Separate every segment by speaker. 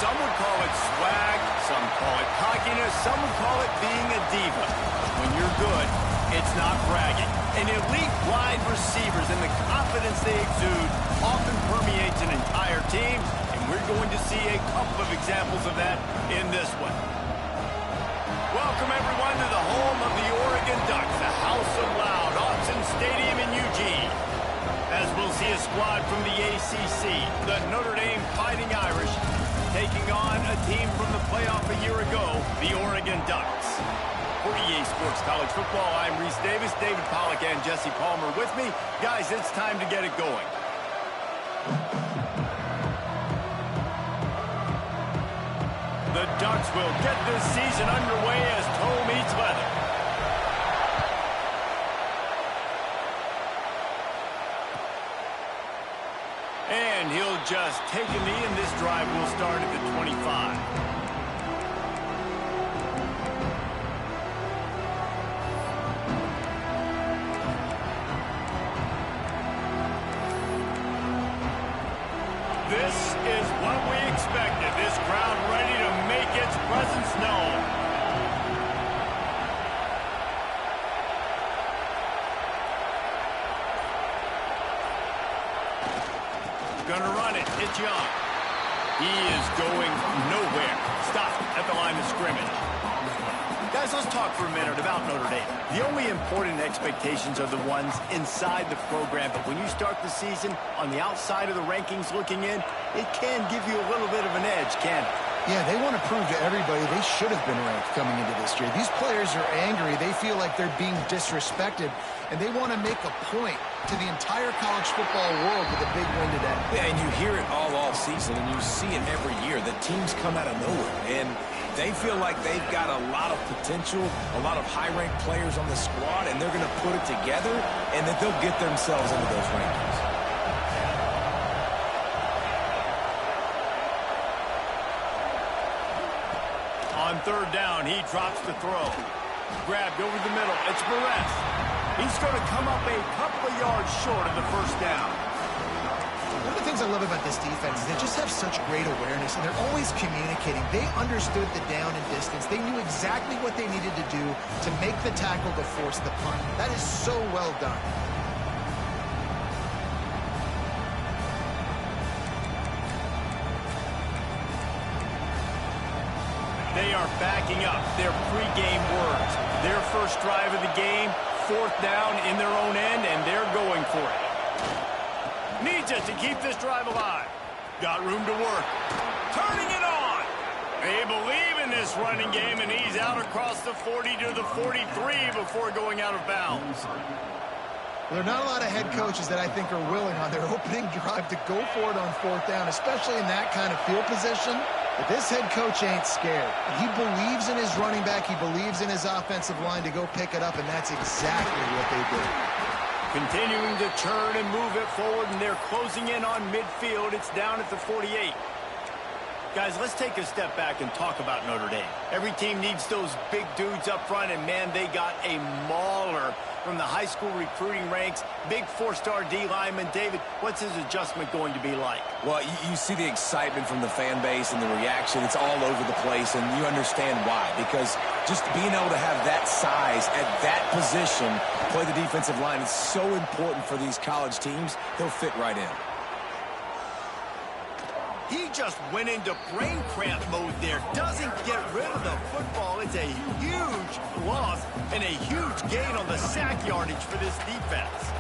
Speaker 1: Some would call it swag, some call it cockiness, some would call it being a diva. When you're good, it's not bragging. And elite wide receivers and the confidence they exude often permeates an entire team, and we're going to see a couple of examples of that in this one. Welcome, everyone, to the home of the Oregon Ducks, the House of Loud, Autzen Stadium in Eugene. As we'll see a squad from the ACC, the Notre Dame Fighting Irish, taking on a team from the playoff a year ago, the Oregon Ducks. For EA Sports College Football, I'm Reese Davis, David Pollack, and Jesse Palmer with me. Guys, it's time to get it going. The Ducks will get this season underway as toe meets leather. And he'll just take a knee, and this drive will start at the 25. This is what we expected. This crowd ready to make its presence known. Gonna run it. It's Young. He is going nowhere. Stop at the line of scrimmage. Guys, let's talk for a minute about Notre Dame. The only important expectations are the ones inside the program, but when you start the season on the outside of the rankings looking in, it can give you a little bit of an edge, can't it?
Speaker 2: Yeah, they want to prove to everybody they should have been ranked coming into this year. These players are angry. They feel like they're being disrespected, and they want to make a point to the entire college football world with a big win today.
Speaker 3: Yeah, and you hear it all season, and you see it every year. The teams come out of nowhere, and they feel like they've got a lot of potential, a lot of high-ranked players on the squad, and they're going to put it together, and that they'll get themselves into those rankings.
Speaker 1: On third down, he drops the throw. Grabbed over the middle. It's Barres. He's going to come up a couple of yards short of the first down.
Speaker 2: One of the things I love about this defense is they just have such great awareness, and they're always communicating. They understood the down and distance. They knew exactly what they needed to do to make the tackle to force the punt. That is so well done.
Speaker 1: They are backing up their pregame words. Their first drive of the game, fourth down in their own end, and they're going for it. Needs it to keep this drive alive. Got room to work. Turning it on. They believe in this running game, and he's out across the 40 to the 43 before going out of bounds.
Speaker 2: There are not a lot of head coaches that I think are willing on their opening drive to go for it on fourth down, especially in that kind of field position. But this head coach ain't scared. He believes in his running back. He believes in his offensive line to go pick it up, and that's exactly what they did.
Speaker 1: Continuing to turn and move it forward, and they're closing in on midfield. It's down at the 48. Guys, let's take a step back and talk about Notre Dame. Every team needs those big dudes up front, and, man, they got a mauler from the high school recruiting ranks. Big four-star D lineman. David, what's his adjustment going to be like?
Speaker 3: Well, you see the excitement from the fan base and the reaction. It's all over the place, and you understand why. Because just being able to have that size at that position, play the defensive line, is so important for these college teams. He'll fit right in.
Speaker 1: He just went into brain cramp mode there. Doesn't get rid of the football. It's a huge loss and a huge gain on the sack yardage for this defense.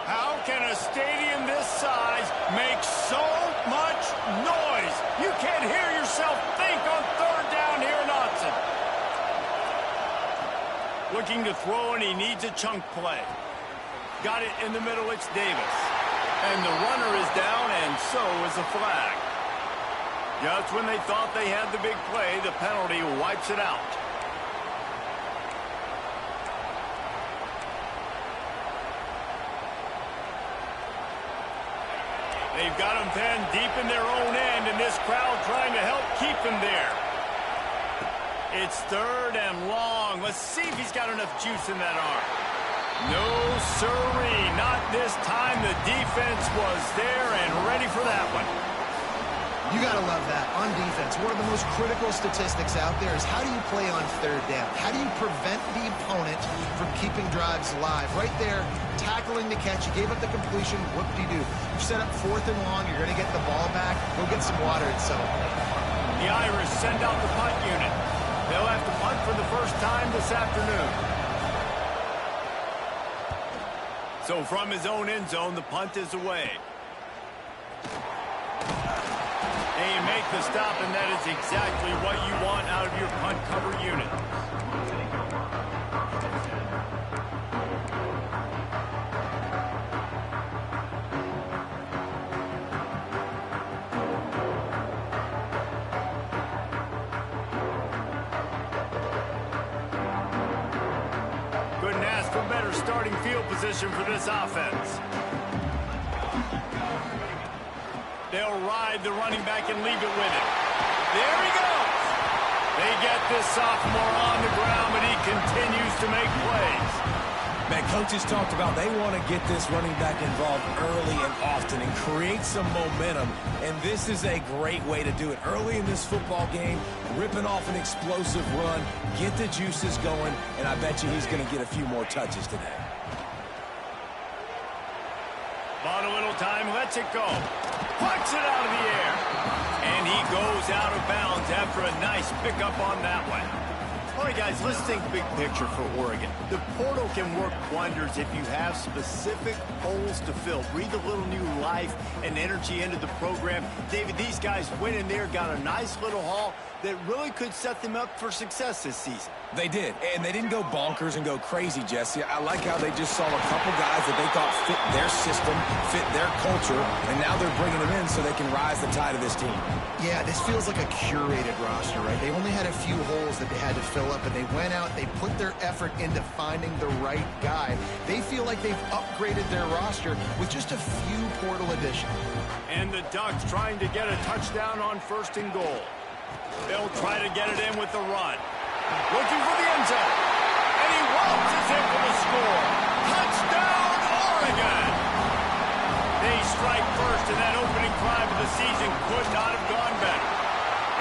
Speaker 1: How can a stadium this size make so much noise? You can't hear yourself think on third down here in Autzen. Looking to throw, and he needs a chunk play. Got it in the middle, it's Davis. And the runner is down, and so is the flag. Just when they thought they had the big play, the penalty wipes it out. They've got him pinned deep in their own end, and this crowd trying to help keep him there. It's 3rd and long. Let's see if he's got enough juice in that arm. No, sirree. Not this time. The defense was there and ready for that one.
Speaker 2: You got to love that. On defense, one of the most critical statistics out there is how do you play on 3rd down? How do you prevent the opponent from keeping drives alive? Right there, tackling the catch. You gave up the completion. Whoop-de-doo. You set up 4th and long. You're going to get the ball back. Go get some water and settle.
Speaker 1: The Irish send out the punt unit. They'll have to punt for the first time this afternoon. So from his own end zone, the punt is away. They make the stop, and that is exactly what you want out of your punt cover unit. Couldn't ask for better starting field position for this offense. They'll ride the running back and leave it with him. There he goes. They get this sophomore on the ground, but he continues to make plays.
Speaker 3: Man, coaches talked about they want to get this running back involved early and often and create some momentum, and this is a great way to do it. Early in this football game, ripping off an explosive run, get the juices going, and I bet you he's going to get a few more touches today.
Speaker 1: Bought a little time, lets it go. Puts it out of the air. And he goes out of bounds after a nice pickup on that one. All right, guys, let's think big picture for Oregon. The portal can work wonders if you have specific holes to fill. Breathe a little new life and energy into the program. David, these guys went in there, got a nice little haul that really could set them up for success this season.
Speaker 3: They did, and they didn't go bonkers and go crazy, Jesse. I like how they just saw a couple guys that they thought fit their system, fit their culture, and now they're bringing them in so they can rise the tide of this team.
Speaker 2: Yeah, this feels like a curated roster, right? They only had a few holes that they had to fill up, and they went out, they put their effort into finding the right guy. They feel like they've upgraded their roster with just a few portal additions.
Speaker 1: And the Ducks trying to get a touchdown on 1st and goal. They'll try to get it in with the run. Looking for the end zone. And he waltzes in for the score. Touchdown, Oregon! They strike first, and that opening drive of the season could not have gone better.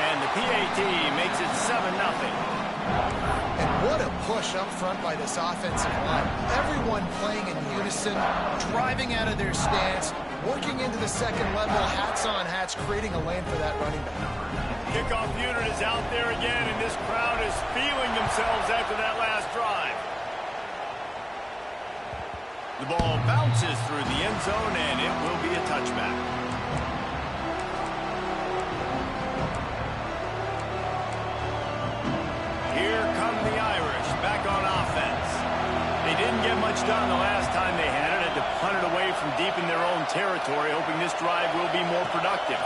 Speaker 1: And the PAT makes it 7-0.
Speaker 2: And what a push up front by this offensive line. Everyone playing in unison, driving out of their stance, working into the second level, hats on hats, creating a lane for that running back.
Speaker 1: Kickoff unit is out there again, and this crowd is feeling themselves after that last drive. The ball bounces through the end zone, and it will be a touchback. Here come the Irish back on offense. They didn't get much done the last time they had it. Had to punt it away from deep in their own territory, hoping this drive will be more productive.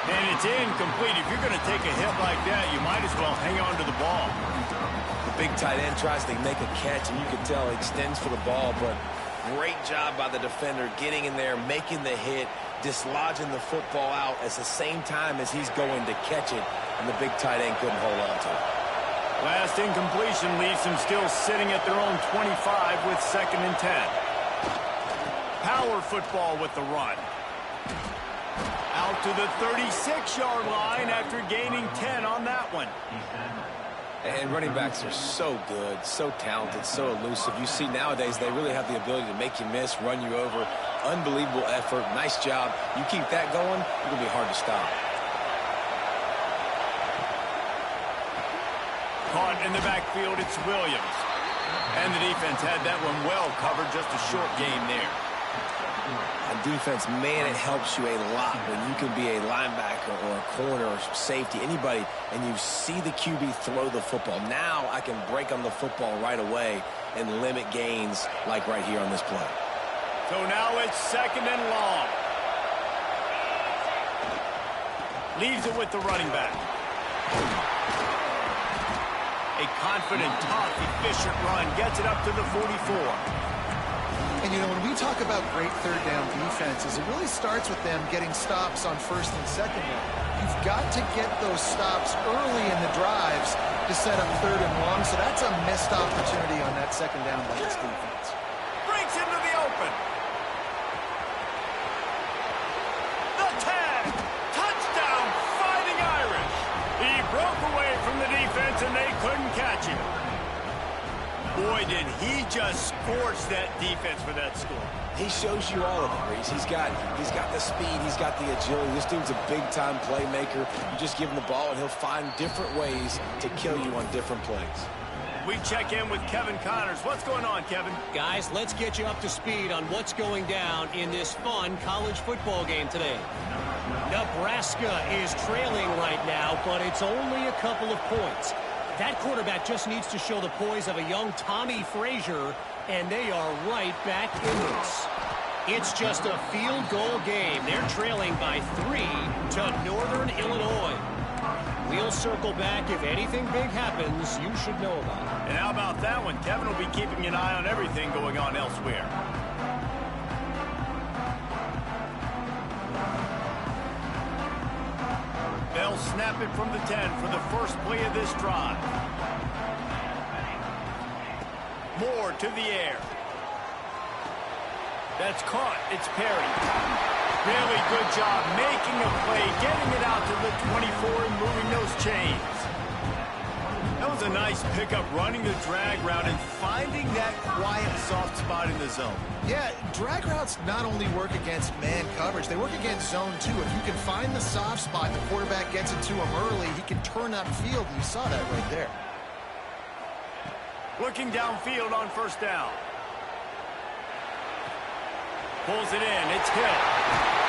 Speaker 1: And it's incomplete. If you're going to take a hit like that, you might as well hang on to the ball.
Speaker 3: The big tight end tries to make a catch, and you can tell he extends for the ball, but great job by the defender getting in there, making the hit, dislodging the football out at the same time as he's going to catch it, and the big tight end couldn't hold on to it.
Speaker 1: Last incompletion leaves them still sitting at their own 25 with 2nd and 10. Power football with the run. Out to the 36-yard line after gaining 10 on that one.
Speaker 3: And running backs are so good, so talented, so elusive. You see nowadays they really have the ability to make you miss, run you over. Unbelievable effort. Nice job. You keep that going, it'll be hard to stop.
Speaker 1: Caught in the backfield, it's Williams. And the defense had that one well covered, just a short gain there.
Speaker 3: On defense, man, it helps you a lot when you can be a linebacker or a corner or safety, anybody, and you see the QB throw the football. Now I can break on the football right away and limit gains like right here on this play.
Speaker 1: So now it's 2nd and long. Leaves it with the running back. A confident, tough, efficient run. Gets it up to the 44.
Speaker 2: And you know, we talk about great third down defenses, it really starts with them getting stops on first and second down. You've got to get those stops early in the drives to set up third and long, so that's a missed opportunity on that second down by this defense.
Speaker 1: Breaks into the open. The tag. Touchdown, Fighting Irish. He broke away from the defense, and they couldn't catch him. Boy, did he just scorch that defense for that score.
Speaker 3: He shows you all of it, Reese. He's got the speed, he's got the agility. This dude's a big-time playmaker. You just give him the ball, and he'll find different ways to kill you on different plays.
Speaker 1: We check in with Kevin Connors. What's going on, Kevin?
Speaker 4: Guys, let's get you up to speed on what's going down in this fun college football game today. Nebraska is trailing right now, but it's only a couple of points. That quarterback just needs to show the poise of a young Tommy Frazier, and they are right back in this. It's just a field goal game. They're trailing by 3 to Northern Illinois. We'll circle back. If anything big happens, you should know about it.
Speaker 1: And how about that one? Kevin will be keeping an eye on everything going on elsewhere. They'll snap it from the 10 for the first play of this drive. Moore to the air. That's caught. It's Perry. Really good job making a play, getting it out to the 24 and moving those chains. That was a nice pickup, running the drag route and finding that quiet, soft spot in the zone.
Speaker 2: Yeah, drag routes not only work against man coverage, they work against zone too. If you can find the soft spot, the quarterback gets it to him early, he can turn that field, and you saw that right there.
Speaker 1: Looking downfield on first down. Pulls it in. It's Hill.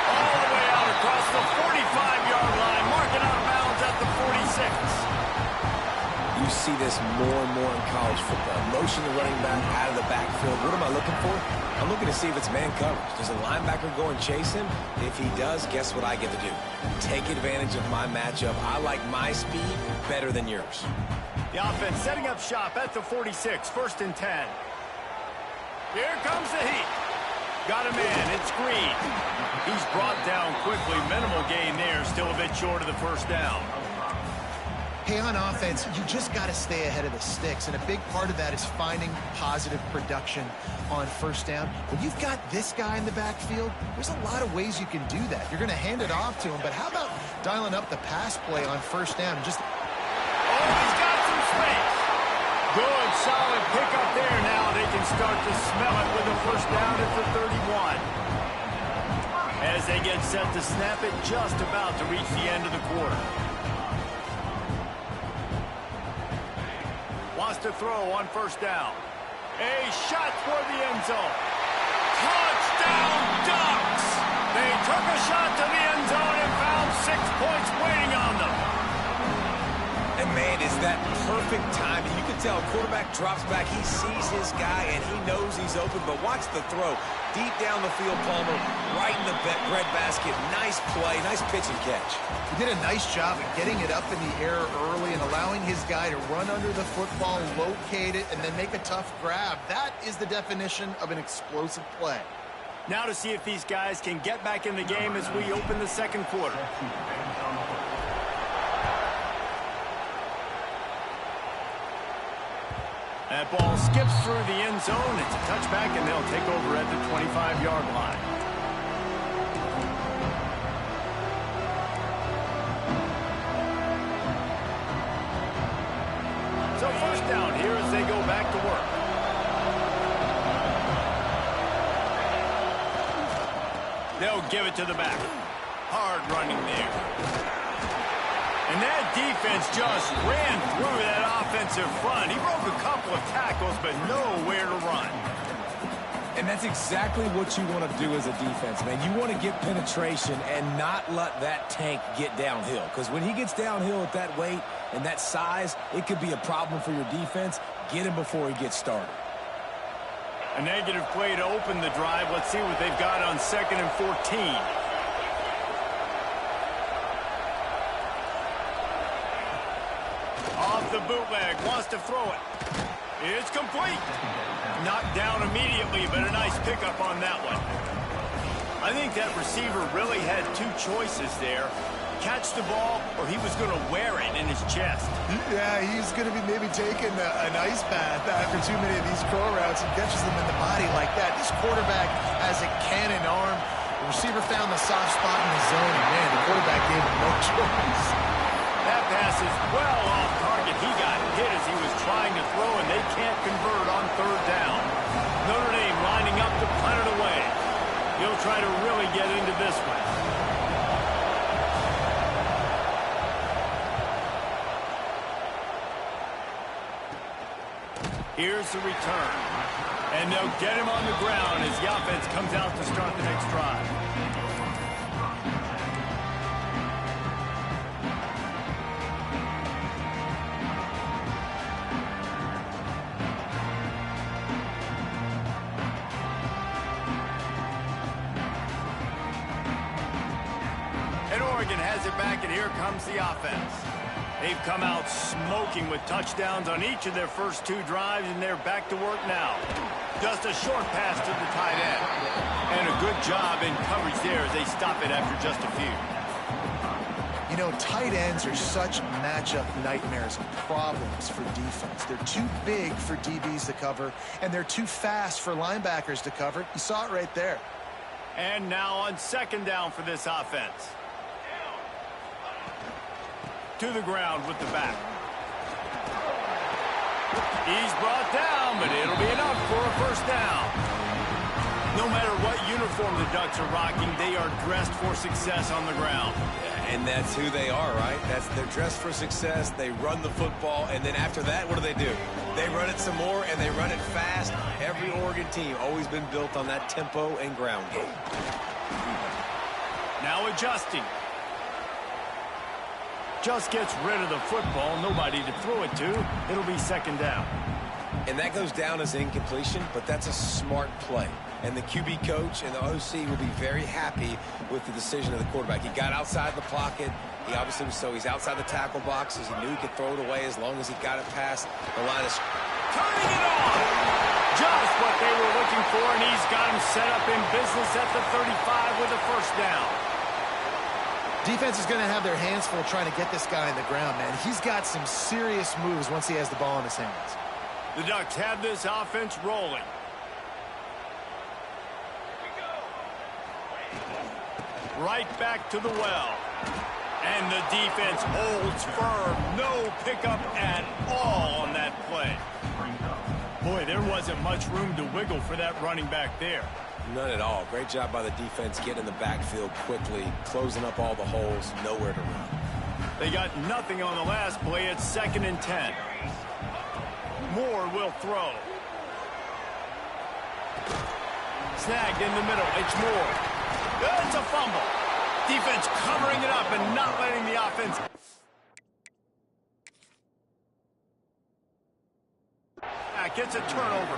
Speaker 1: All the way out across the 45-yard line. Marking out of bounds at the 46.
Speaker 3: You see this more and more in college football. Motion the running back out of the backfield. What am I looking for? I'm looking to see if it's man coverage. Does a linebacker go and chase him? If he does, guess what I get to do? Take advantage of my matchup. I like my speed better than yours.
Speaker 1: The offense setting up shop at the 46. First and 10. Here comes the heat. Got a man. It's Green. He's brought down quickly. Minimal gain there. Still a bit short of the first down.
Speaker 2: Hey, on offense, you just got to stay ahead of the sticks, and a big part of that is finding positive production on first down. When you've got this guy in the backfield, there's a lot of ways you can do that. You're going to hand it off to him, but how about dialing up the pass play on first down? Just
Speaker 1: he's got some space. Good, solid pickup there. Now they can start to smell it with a first down at the 31. As they get set to snap it, just about to reach the end of the quarter. Wants to throw on first down. A shot toward the end zone. Touchdown, Ducks! They took a shot to the end zone and found 6 points waiting on them.
Speaker 3: And, man, is that perfect timing. You can tell quarterback drops back. He sees his guy, and he knows he's open. But watch the throw. Deep down the field, Palmer, right in the breadbasket. Nice play, nice pitch and catch.
Speaker 2: he did a nice job of getting it up in the air early and allowing his guy to run under the football, locate it, and then make a tough grab. That is the definition of an explosive play.
Speaker 1: Now to see if these guys can get back in the game as we open the second quarter. That ball skips through the end zone. It's a touchback, and they'll take over at the 25-yard line. So first down here as they go back to work. They'll give it to the back. Hard running there. And that defense just ran through that offensive front. He broke a couple of tackles, but nowhere to run.
Speaker 3: And that's exactly what you want to do as a defense, man. You want to get penetration and not let that tank get downhill. Because when he gets downhill at that weight and that size, it could be a problem for your defense. Get him before he gets started.
Speaker 1: A negative play to open the drive. Let's see what they've got on 2nd and 14. Off the bootleg, wants to throw it. It's complete. Knocked down immediately, but a nice pickup on that one. I think that receiver really had two choices there. Catch the ball, or he was going to wear it in his chest.
Speaker 2: Yeah, he's going to be maybe taking an ice bath after too many of these curl routes and catches them in the body like that. This quarterback has a cannon arm. The receiver found the soft spot in the zone, and man, the quarterback gave him no choice.
Speaker 1: That pass is well off target. He got hit as he was trying to throw, and they can't convert on third down. Notre Dame lining up to punt it away. He'll try to really get into this one. Here's the return. And they'll get him on the ground as the offense comes out to start the next drive. And Oregon has it back, and here comes the offense. They've come out smoking with touchdowns on each of their first two drives, and they're back to work now. Just a short pass to the tight end. And a good job in coverage there as they stop it after just a few.
Speaker 2: You know, tight ends are such matchup nightmares and problems for defense. They're too big for DBs to cover, and they're too fast for linebackers to cover. You saw it right there.
Speaker 1: And now on second down for this offense. To the ground with the back. He's brought down, but it'll be enough for a first down. No matter what uniform the Ducks are rocking, they are dressed for success on the ground.
Speaker 3: And that's who they are, right? They're dressed for success. They run the football, and then after that, what do? They run it some more, and they run it fast. Every Oregon team always been built on that tempo and ground game.
Speaker 1: Now adjusting. Just gets rid of the football. Nobody to throw it to. It'll be second down.
Speaker 3: And that goes down as incompletion, but that's a smart play. And the QB coach and the OC will be very happy with the decision of the quarterback. He got outside the pocket. He obviously was he's outside the tackle boxes. He knew he could throw it away as long as he got it past the line of
Speaker 1: turning it on. Just what they were looking for, and he's got him set up in business at the 35 with a first down.
Speaker 2: Defense is going to have their hands full trying to get this guy on the ground, man. He's got some serious moves once he has the ball in his hands.
Speaker 1: The Ducks have this offense rolling. Right back to the well. And the defense holds firm. No pickup at all on that play. Boy, there wasn't much room to wiggle for that running back there.
Speaker 3: None at all. Great job by the defense getting in the backfield quickly, closing up all the holes, nowhere to run.
Speaker 1: They got nothing on the last play. It's 2nd and 10. Moore will throw. Snagged in the middle. It's Moore. It's a fumble. Defense covering it up and not letting the offense. Gets a turnover.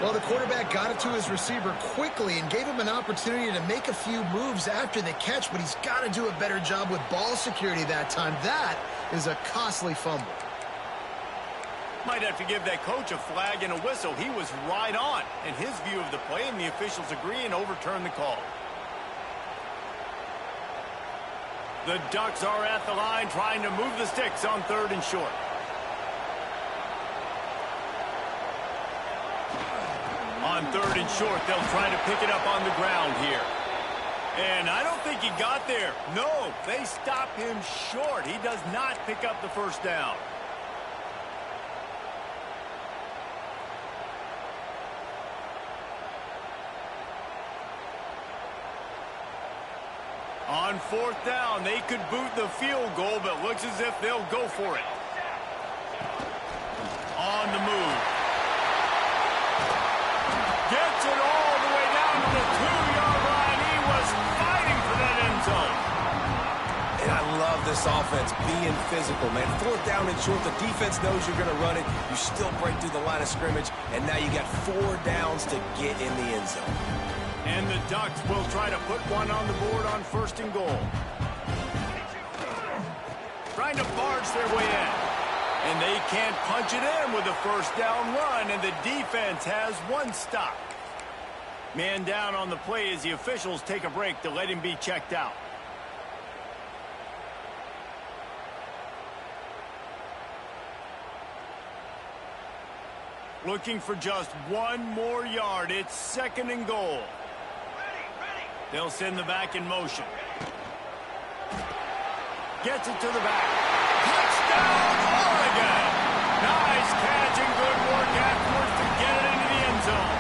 Speaker 2: Well, the quarterback got it to his receiver quickly and gave him an opportunity to make a few moves after the catch, but he's got to do a better job with ball security that time. That is a costly fumble.
Speaker 1: Might have to give that coach a flag and a whistle. He was right on in his view of the play, and the officials agree and overturn the call. The Ducks are at the line trying to move the sticks on 3rd and short. On 3rd and short, they'll try to pick it up on the ground here. And I don't think he got there. No, they stop him short. He does not pick up the first down. On 4th down, they could boot the field goal, but looks as if they'll go for it. On the move. Gets it all the way down to the 2-yard line. He was fighting for that end zone.
Speaker 3: And I love this offense being physical, man. 4th down and short, the defense knows you're going to run it. You still break through the line of scrimmage, and now you got 4 downs to get in the end zone.
Speaker 1: And the Ducks will try to put one on the board on 1st and goal. Trying to barge their way in. And they can't punch it in with a first down run, and the defense has one stop. Man down on the play as the officials take a break to let him be checked out. Looking for just one more yard. It's 2nd and goal. They'll send the back in motion. Gets it to the back. Touchdown, Oregon! Nice catch and good work afterwards to get it into the end zone.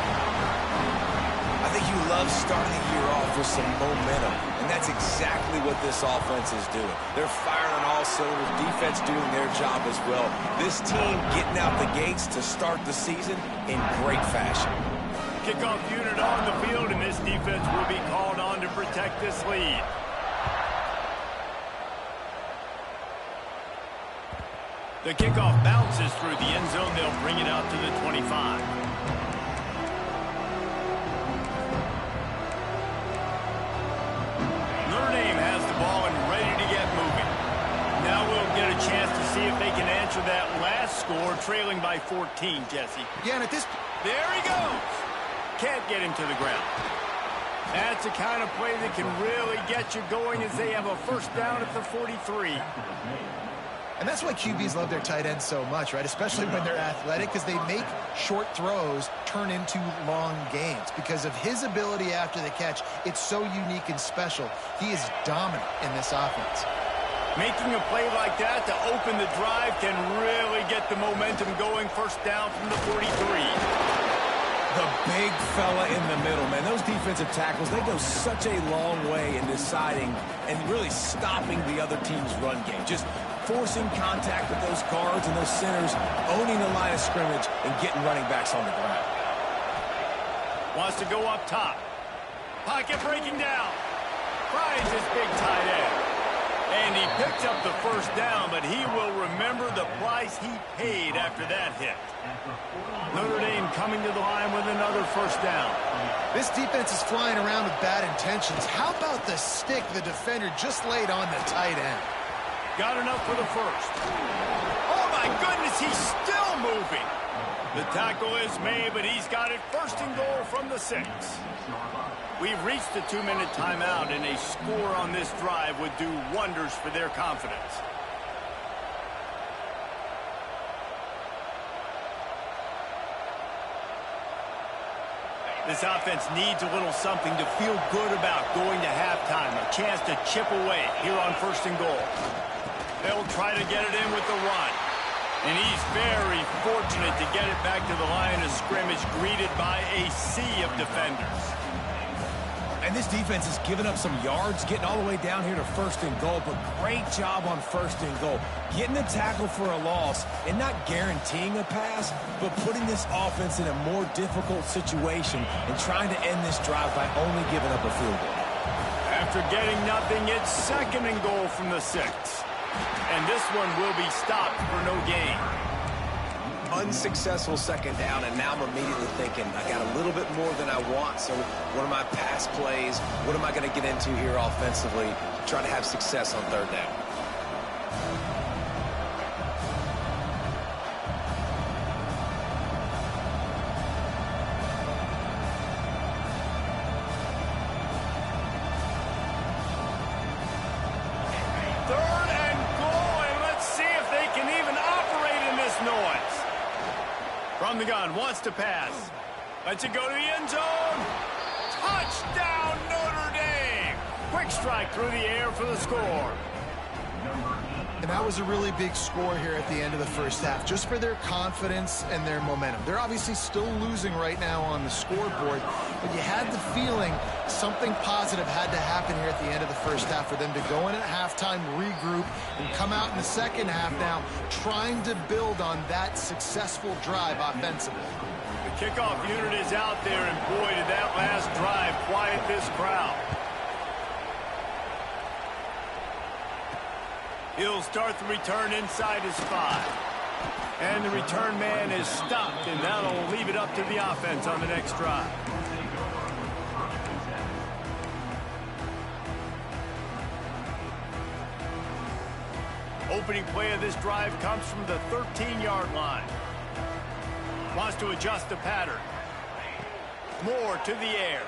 Speaker 3: I think you love starting the year off with some momentum, and that's exactly what this offense is doing. They're firing on all cylinders, defense doing their job as well. This team getting out the gates to start the season in great fashion.
Speaker 1: Kickoff unit on the field, and this defense will be called on to protect this lead. The kickoff bounces through the end zone. They'll bring it out to the 25. Notre Dame has the ball and ready to get moving. Now we'll get a chance to see if they can answer that last score, trailing by 14, Jesse.
Speaker 2: Yeah, and at this...
Speaker 1: There he goes. Can't get him to the ground. That's the kind of play that can really get you going as they have a first down at the 43.
Speaker 2: And that's why QBs love their tight ends so much, right? Especially when they're athletic, because they make short throws turn into long gains. Because of his ability after the catch, it's so unique and special. He is dominant in this offense.
Speaker 1: Making a play like that to open the drive can really get the momentum going. First down from the 43.
Speaker 3: The big fella in the middle, man. Those defensive tackles, they go such a long way in deciding and really stopping the other team's run game. Just forcing contact with those guards and those centers, owning the line of scrimmage, and getting running backs on the ground.
Speaker 1: Wants to go up top. Pocket breaking down. Finds his big tight end. And he picks up the first down, but he will remember the price he paid after that hit. Notre Dame coming to the line with another first down.
Speaker 2: This defense is flying around with bad intentions. How about the stick the defender just laid on the tight end?
Speaker 1: Got enough for the first. Oh, my goodness, he's still moving. The tackle is made, but he's got it 1st and goal from the 6. We've reached the 2-minute timeout, and a score on this drive would do wonders for their confidence. This offense needs a little something to feel good about going to halftime. A chance to chip away here on 1st and goal. They'll try to get it in with the run. And he's very fortunate to get it back to the line of scrimmage, greeted by a sea of defenders.
Speaker 3: And this defense has given up some yards, getting all the way down here to 1st and goal, but great job on 1st and goal. Getting the tackle for a loss and not guaranteeing a pass, but putting this offense in a more difficult situation and trying to end this drive by only giving up a field goal.
Speaker 1: After getting nothing, it's 2nd and goal from the 6. And this one will be stopped for no gain.
Speaker 3: Unsuccessful 2nd down, and now I'm immediately thinking, I got a little bit more than I want, so what are my pass plays? What am I going to get into here offensively? Try to have success on 3rd down.
Speaker 1: From the gun, wants to pass. Lets it go to the end zone. Touchdown, Notre Dame! Quick strike through the air for the score.
Speaker 2: And that was a really big score here at the end of the first half, just for their confidence and their momentum. They're obviously still losing right now on the scoreboard, but you had the feeling something positive had to happen here at the end of the first half for them to go in at halftime, regroup, and come out in the second half now trying to build on that successful drive offensively.
Speaker 1: The kickoff unit is out there, and boy, did that last drive quiet this crowd. He'll start the return inside his 5. And the return man is stopped, and that'll leave it up to the offense on the next drive. opening play of this drive comes from the 13-yard line. Wants to adjust the pattern. Moore to the air.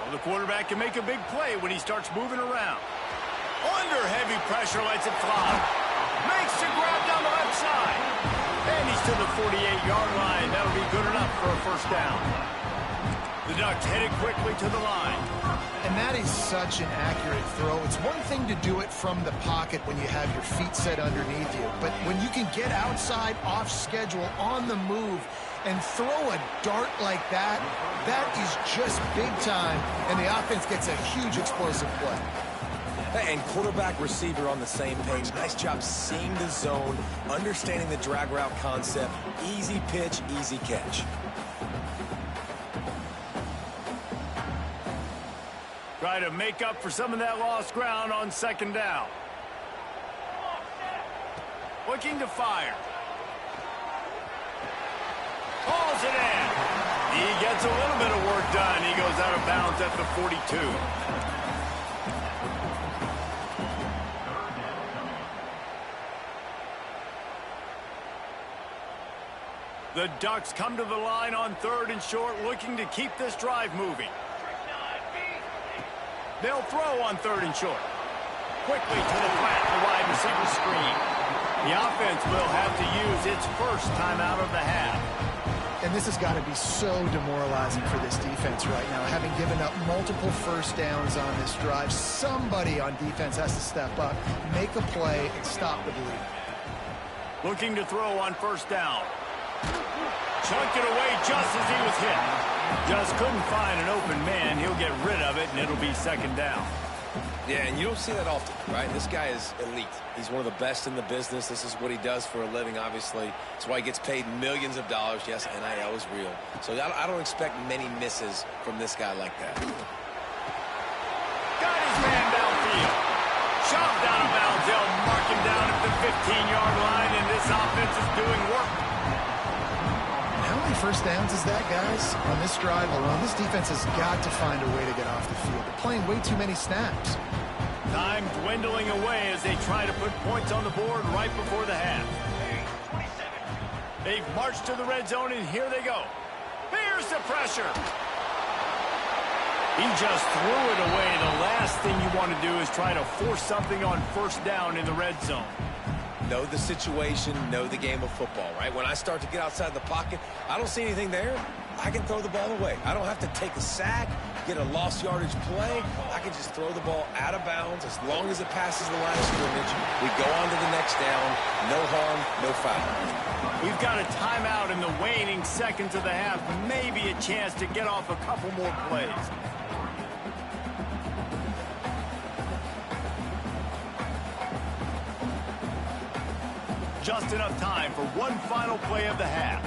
Speaker 1: Well, the quarterback can make a big play when he starts moving around. Under heavy pressure, lets it fly. Makes the grab down the left side. And he's to the 48-yard line. That'll be good enough for a first down. The Ducks headed quickly to the line.
Speaker 2: And that is such an accurate throw. It's one thing to do it from the pocket when you have your feet set underneath you. But when you can get outside, off schedule, on the move, and throw a dart like that, that is just big time. And the offense gets a huge explosive play.
Speaker 3: And quarterback receiver on the same page. Nice job seeing the zone, understanding the drag route concept. Easy pitch, easy catch.
Speaker 1: Try to make up for some of that lost ground on second down. Looking to fire. Hauls it in. He gets a little bit of work done. He goes out of bounds at the 42. The Ducks come to the line on 3rd and short, looking to keep this drive moving. They'll throw on 3rd and short. Quickly to the flat, the wide receiver screen. The offense will have to use its first timeout of the half.
Speaker 2: And this has got to be so demoralizing for this defense right now. Having given up multiple first downs on this drive, somebody on defense has to step up, make a play, and stop the bleed.
Speaker 1: Looking to throw on first down. Chunked it away just as he was hit. Just couldn't find an open man. He'll get rid of it, and it'll be second down.
Speaker 3: Yeah, and you don't see that often, right? This guy is elite. He's one of the best in the business. This is what he does for a living, obviously. That's why he gets paid millions of dollars. Yes, NIL is real. So I don't expect many misses from this guy like that.
Speaker 1: Got his man downfield. Shoved out of bounds. They'll mark him down at the 15-yard line, and this offense is doing work.
Speaker 2: How many first downs is that, guys? On this drive alone, this defense has got to find a way to get off the field. They're playing way too many snaps.
Speaker 1: Time dwindling away as they try to put points on the board right before the half. They've marched to the red zone, and here they go. Here's the pressure. He just threw it away. The last thing you want to do is try to force something on first down in the red zone.
Speaker 3: Know the situation, know the game of football, right? When I start to get outside the pocket, I don't see anything there. I can throw the ball away. I don't have to take a sack, get a lost yardage play. I can just throw the ball out of bounds as long as it passes the line of scrimmage. We go on to the next down. No harm, no foul.
Speaker 1: We've got a timeout in the waning seconds of the half. Maybe a chance to get off a couple more plays. Just enough time for one final play of the half.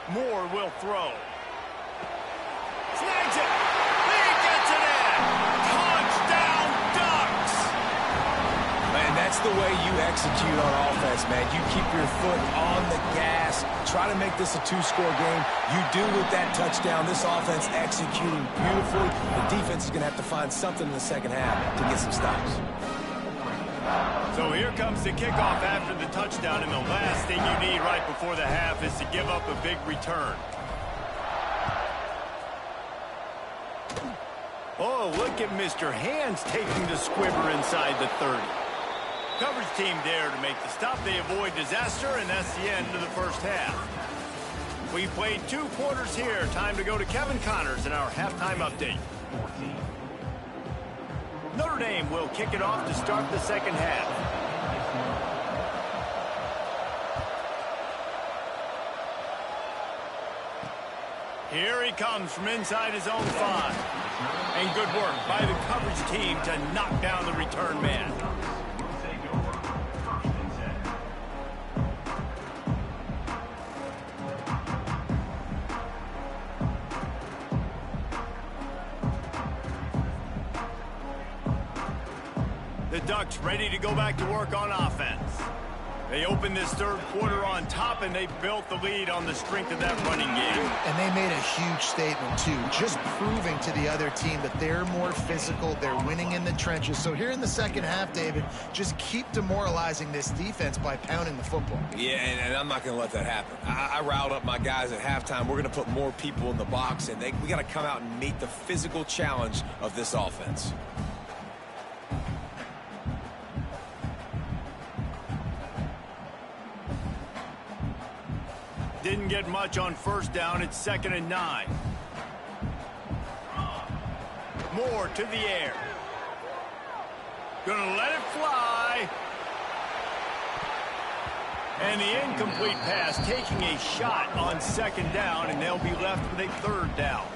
Speaker 1: Moore will throw. Snags it. He gets it in. Touchdown, Ducks.
Speaker 3: Man, that's the way you execute on offense, man. You keep your foot on the gas. Try to make this a two-score game. You do with that touchdown. This offense executing beautifully. The defense is going to have to find something in the second half to get some stops.
Speaker 1: So here comes the kickoff after the touchdown, and the last thing you need right before the half is to give up a big return. Oh, look at Mr. Hands taking the squibber inside the 30. Coverage team there to make the stop. They avoid disaster, and that's the end of the first half. We played 2 quarters here. Time to go to Kevin Connors in our halftime update. Notre Dame will kick it off to start the second half. Here he comes from inside his own 5. And good work by the coverage team to knock down the return man. The Ducks ready to go back to work on offense. They opened this third quarter on top, and they built the lead on the strength of that running game.
Speaker 2: And they made a huge statement, too, just proving to the other team that they're more physical, they're winning in the trenches. So here in the second half, David, just keep demoralizing this defense by pounding the football.
Speaker 3: Yeah, and I'm not going to let that happen. I riled up my guys at halftime. We're going to put more people in the box, and we got to come out and meet the physical challenge of this offense.
Speaker 1: Didn't get much on first down. It's 2nd and 9. Moore to the air. Gonna let it fly. And the incomplete pass, taking a shot on 2nd down, and they'll be left with a 3rd down.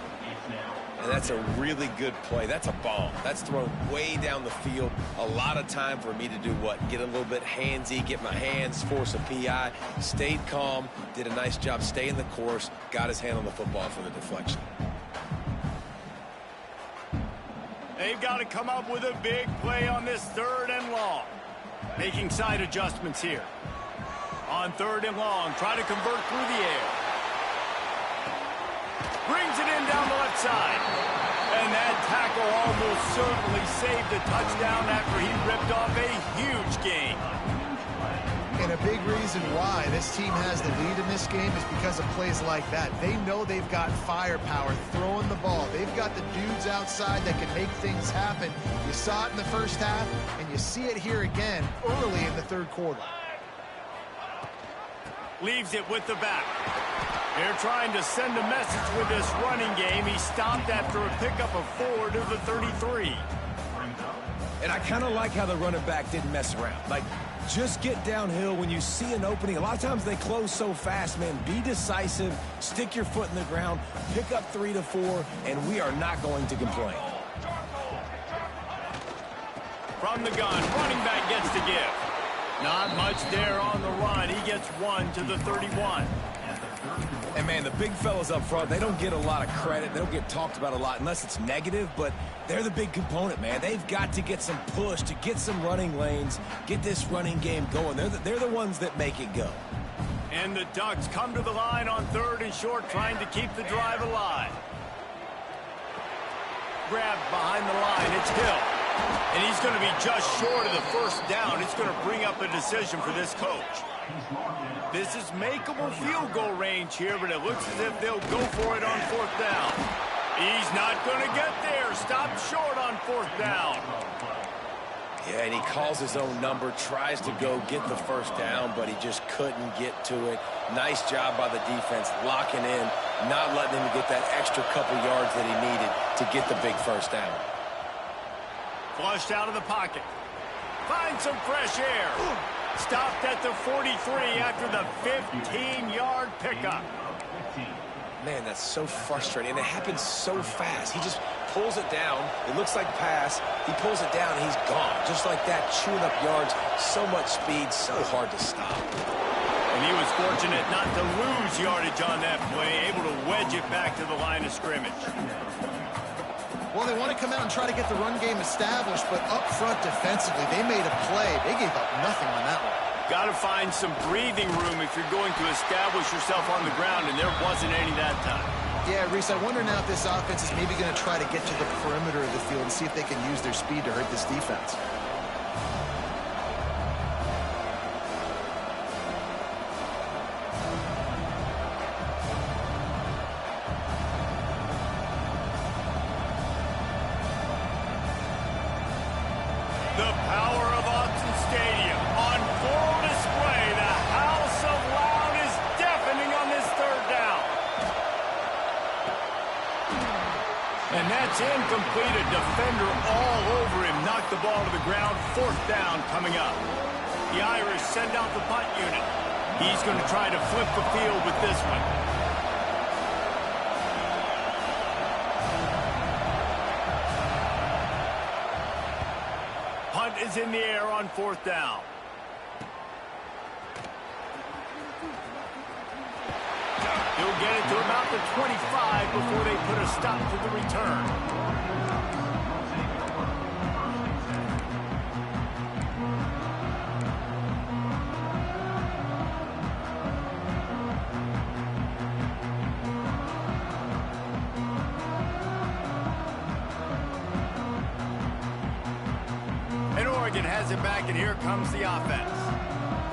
Speaker 3: And that's a really good play. That's a bomb. That's thrown way down the field. A lot of time for me to do what? Get a little bit handsy, get my hands, force a PI. Stayed calm, did a nice job staying the course, got his hand on the football for the deflection.
Speaker 1: They've got to come up with a big play on this 3rd and long. Making side adjustments here. On 3rd and long, try to convert through the air. Brings it in down the left side. And that tackle almost certainly saved a touchdown after he ripped off a huge gain.
Speaker 2: And a big reason why this team has the lead in this game is because of plays like that. They know they've got firepower throwing the ball. They've got the dudes outside that can make things happen. You saw it in the first half, and you see it here again early in the 3rd quarter.
Speaker 1: Leaves it with the back. They're trying to send a message with this running game. He stopped after a pickup of 4 to the 33.
Speaker 3: And I kind of like how the running back didn't mess around. Like, just get downhill when you see an opening. A lot of times they close so fast, man. Be decisive, stick your foot in the ground, pick up 3 to 4, and we are not going to complain.
Speaker 1: From the gun, running back gets to give. Not much there on the run. He gets 1 to the 31.
Speaker 3: And, man, the big fellas up front, they don't get a lot of credit. They don't get talked about a lot unless it's negative, but they're the big component, man. They've got to get some push, to get some running lanes, get this running game going. They're the ones that make it go.
Speaker 1: And the Ducks come to the line on 3rd and short, trying to keep the drive alive. Grabbed behind the line. It's Hill. And he's going to be just short of the 1st down. It's going to bring up a decision for this coach. This is makeable field goal range here, but it looks as if they'll go for it on 4th down. He's not going to get there. Stopped short on 4th down.
Speaker 3: Yeah, and he calls his own number, tries to go get the 1st down, but he just couldn't get to it. Nice job by the defense, locking in, not letting him get that extra couple yards that he needed to get the big 1st down.
Speaker 1: Flushed out of the pocket. Finds some fresh air. Stopped at the 43 after the 15-yard pickup.
Speaker 3: Man, that's so frustrating, and it happens so fast. He just pulls it down. It looks like pass. He pulls it down, and he's gone. Just like that, chewing up yards. So much speed, so hard to stop.
Speaker 1: And he was fortunate not to lose yardage on that play, able to wedge it back to the line of scrimmage.
Speaker 2: Well, they want to come out and try to get the run game established, but up front defensively, they made a play. They gave up nothing on that one.
Speaker 1: Got to find some breathing room if you're going to establish yourself on the ground, and there wasn't any that time.
Speaker 2: Yeah, Reese, I wonder now if this offense is maybe going to try to get to the perimeter of the field and see if they can use their speed to hurt this defense.
Speaker 1: The power of Autzen Stadium on full display. The House of Loud is deafening on this 3rd down. And that's incomplete. A defender all over him. Knocked the ball to the ground. 4th down coming up. The Irish send out the punt unit. He's going to try to flip the field with this one. Punt is in the air on 4th down. He'll get it to about the 25 before they put a stop to the return. it back, and here comes the offense.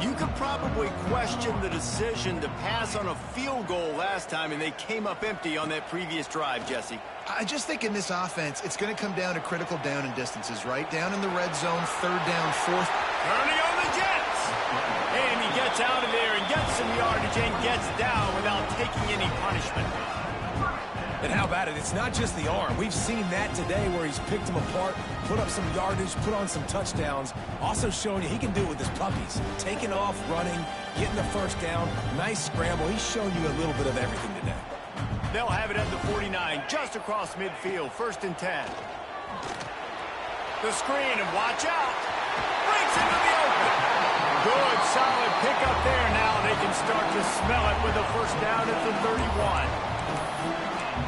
Speaker 1: You could probably question the decision to pass on a field goal last time, and they came up empty on that previous drive, Jesse.
Speaker 2: I just think in this offense, it's going to come down to critical down and distances, right? Down in the red zone, third down, fourth.
Speaker 1: Turning on the Jets. And he gets out of there and gets some yardage and gets down without taking any punishment.
Speaker 3: And how about it? It's not just the arm. We've seen that today where he's picked them apart, put up some yardage, put on some touchdowns. Also showing you he can do it with his puppies. Taking off, running, getting the first down. Nice scramble. He's shown you a little bit of everything today.
Speaker 1: They'll have it at the 49, just across midfield, 1st and 10. The screen, and watch out. Breaks into the open. Good, solid pickup there. Now they can start to smell it with a first down at the 31.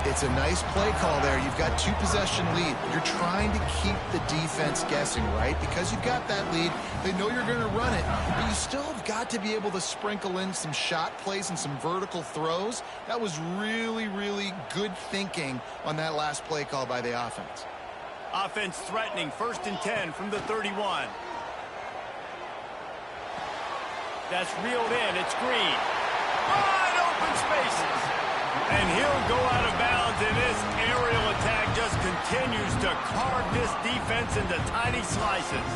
Speaker 2: It's a nice play call there. You've got 2-possession lead. You're trying to keep the defense guessing, right? Because you've got that lead, they know you're going to run it, but you still have got to be able to sprinkle in some shot plays and some vertical throws. That was really, really good thinking on that last play call by the offense.
Speaker 1: Offense threatening, 1st and 10 from the 31. That's reeled in. It's Green. Wide open spaces. And he'll go out of bounds, and this aerial attack just continues to carve this defense into tiny slices.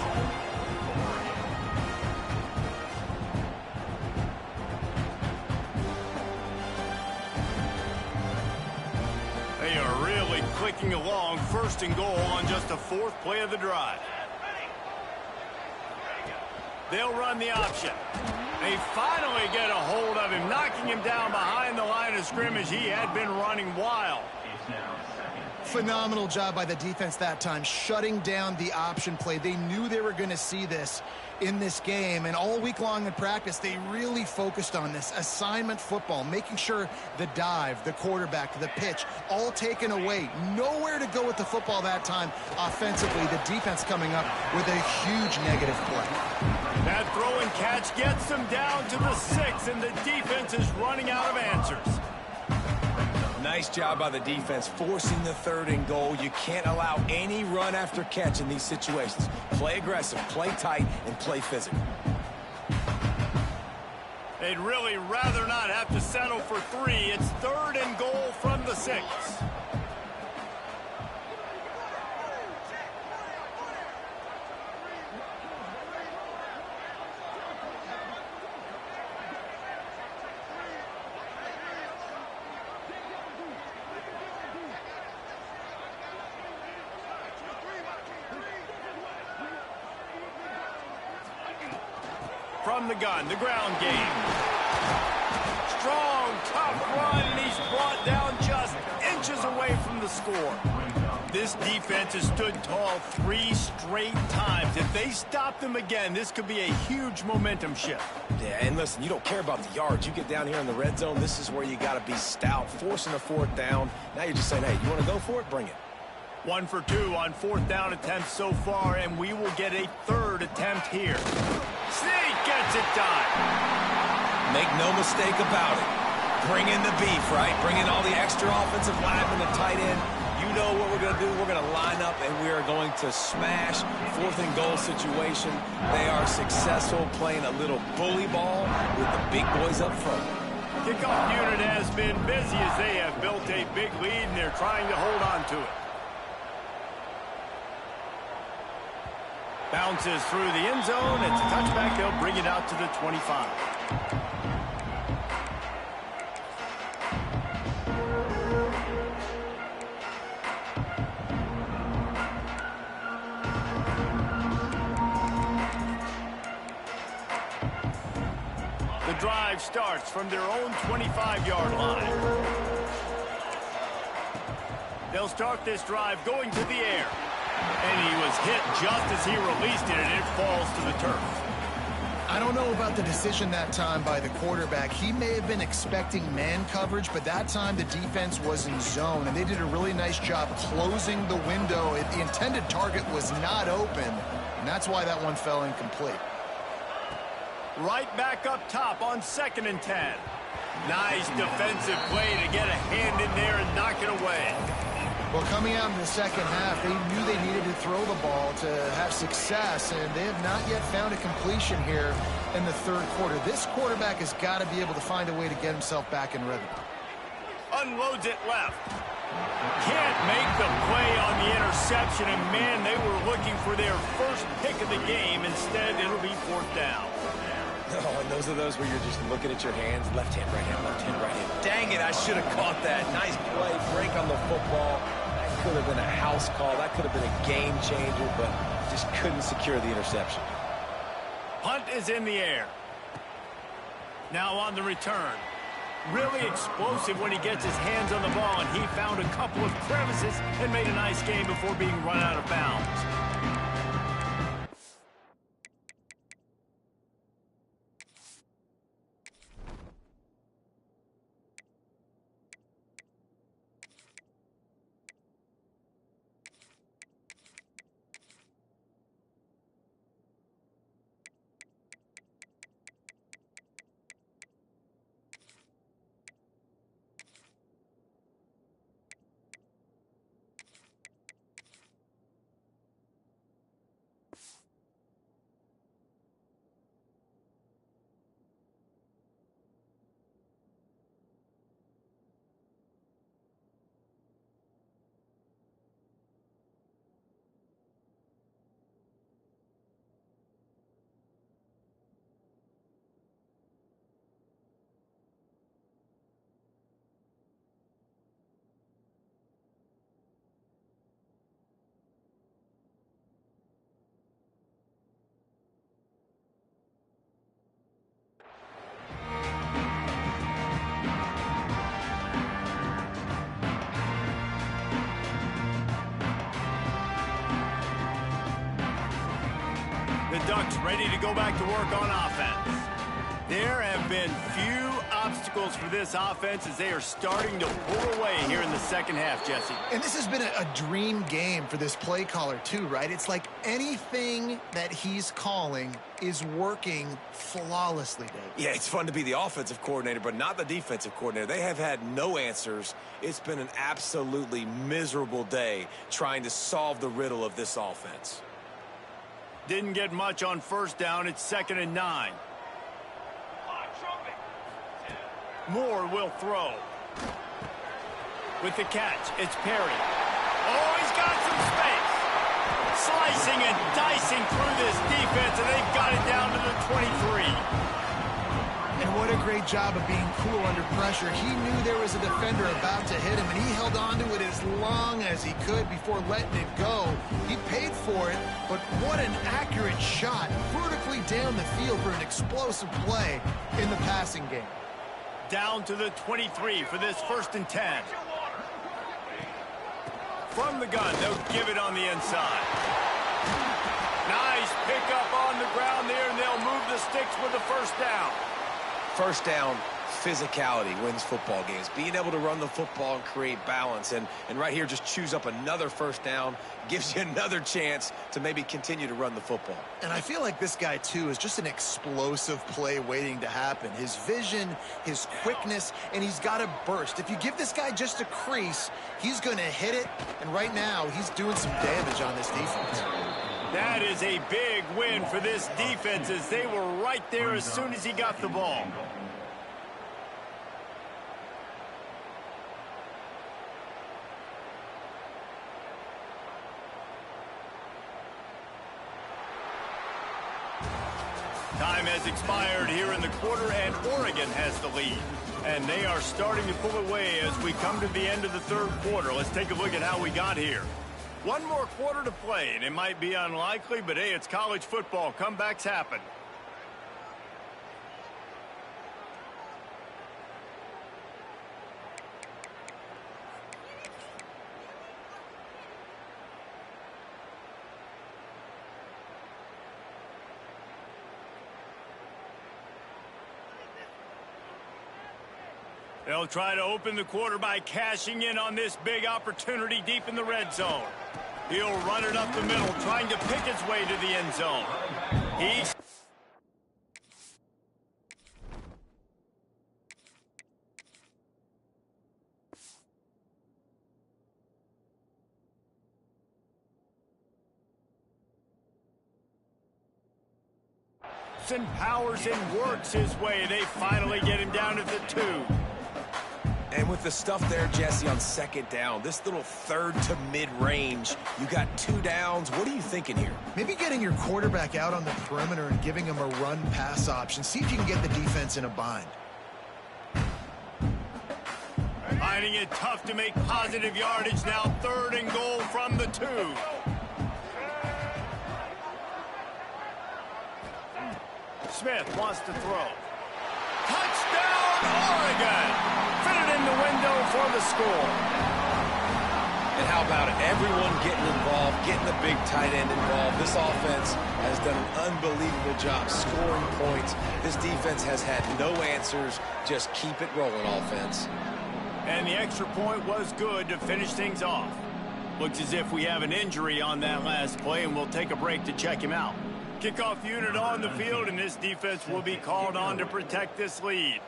Speaker 1: They are really clicking along, 1st and goal on just the 4th play of the drive. They'll run the option. They finally get a hold of him, knocking him down behind the line of scrimmage. He had been running wild.
Speaker 2: Phenomenal job by the defense that time, shutting down the option play. They knew they were going to see this in this game, and all week long in practice, they really focused on this assignment football, making sure the dive, the quarterback, the pitch, all taken away. Nowhere to go with the football that time offensively. The defense coming up with a huge negative play.
Speaker 1: That throw and catch gets them down to the 6, and the defense is running out of answers.
Speaker 3: Nice job by the defense, forcing the 3rd and goal. You can't allow any run after catch in these situations. Play aggressive, play tight, and play physical.
Speaker 1: They'd really rather not have to settle for 3. It's 3rd and goal from the 6. From the gun, the ground game. Strong, tough run, and he's brought down just inches away from the score. This defense has stood tall 3 straight times. If they stop them again, this could be a huge momentum shift.
Speaker 3: Yeah, and listen, you don't care about the yards. You get down here in the red zone, this is where you got to be stout, forcing a 4th down. Now you're just saying, hey, you want to go for it? Bring it.
Speaker 1: 1 for 2 on 4th down attempts so far, and we will get a 3rd attempt here. Sneak gets it done.
Speaker 3: Make no mistake about it. Bring in the beef, right? Bring in all the extra offensive linemen, the tight end. You know what we're going to do. We're going to line up, and we are going to smash 4th and goal situation. They are successful playing a little bully ball with the big boys up front.
Speaker 1: Kickoff unit has been busy as they have built a big lead, and they're trying to hold on to it. Bounces through the end zone. It's a touchback. They'll bring it out to the 25. The drive starts from their own 25-yard line. They'll start this drive going to the air. And he was hit just as he released it, and it falls to the turf.
Speaker 2: I don't know about the decision that time by the quarterback. He may have been expecting man coverage, but that time the defense was in zone, and they did a really nice job closing the window. The intended target was not open, and that's why that one fell incomplete.
Speaker 1: Right back up top on 2nd and 10. Nice defensive play to get a hand in there and knock it away.
Speaker 2: Well, coming out in the second half, they knew they needed to throw the ball to have success, and they have not yet found a completion here in the third quarter. This quarterback has got to be able to find a way to get himself back in rhythm.
Speaker 1: Unloads it left. Can't make the play on the interception, and man, they were looking for their first pick of the game. Instead, it'll be fourth down.
Speaker 3: Oh, and those are those where you're just looking at your hands, left hand, right hand, left hand, right hand. Dang it, I should have caught that. Nice play, break on the football. That could have been a house call. That could have been a game changer, but just couldn't secure the interception.
Speaker 1: Punt is in the air. Now on the return. Really explosive when he gets his hands on the ball, and he found a couple of crevices and made a nice game before being run out of bounds. The Ducks ready to go back to work on offense. There have been few obstacles for this offense as they are starting to pull away here in the second half, Jesse.
Speaker 2: And this has been a dream game for this play caller too, right? It's like anything that he's calling is working flawlessly, Dave.
Speaker 3: Yeah, it's fun to be the offensive coordinator, but not the defensive coordinator. They have had no answers. It's been an absolutely miserable day trying to solve the riddle of this offense.
Speaker 1: Didn't get much on first down. It's 2nd and 9. Moore will throw. With the catch, it's Perry. Oh, he's got some space. Slicing and dicing through this defense, and they've got it down to the 23.
Speaker 2: And what a great job of being cool under pressure. He knew there was a defender about to hit him, and he held on to it as long as he could before letting it go. He paid for it, but what an accurate shot vertically down the field for an explosive play in the passing game.
Speaker 1: Down to the 23 for this 1st and 10. From the gun, they'll give it on the inside. Nice pickup on the ground there, and they'll move the sticks with the first down.
Speaker 3: First down, physicality wins football games. Being able to run the football and create balance. And right here, just choose up another first down, gives you another chance to maybe continue to run the football.
Speaker 2: And I feel like this guy, too, is just an explosive play waiting to happen. His vision, his quickness, and he's got a burst. If you give this guy just a crease, he's going to hit it. And right now, he's doing some damage on this defense.
Speaker 1: That is a big win for this defense as they were right there as soon as he got the ball. Time has expired here in the quarter, and Oregon has the lead. And they are starting to pull away as we come to the end of the third quarter. Let's take a look at how we got here. One more quarter to play, and it might be unlikely, but hey, it's college football. Comebacks happen. They'll try to open the quarter by cashing in on this big opportunity deep in the red zone. He'll run it up the middle, trying to pick its way to the end zone. He's... Jefferson powers and works his way. They finally get him down to the 2.
Speaker 3: And with the stuff there, Jesse, on second down, this little third to mid-range, you got 2 downs. What are you thinking here?
Speaker 2: Maybe getting your quarterback out on the perimeter and giving him a run-pass option. See if you can get the defense in a bind.
Speaker 1: Finding it tough to make positive yardage now. 3rd and goal from the 2. Smith wants to throw. Touchdown, Oregon! Fitted in the window for the score.
Speaker 3: And how about it? Everyone getting involved, getting the big tight end involved. This offense has done an unbelievable job scoring points. This defense has had no answers. Just keep it rolling, offense.
Speaker 1: And the extra point was good to finish things off. Looks as if we have an injury on that last play, and we'll take a break to check him out. Kickoff unit on the field, and this defense will be called on to protect this lead.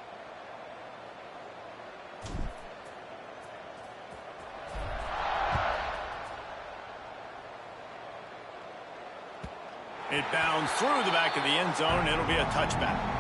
Speaker 1: It bounds through the back of the end zone. It'll be a touchback.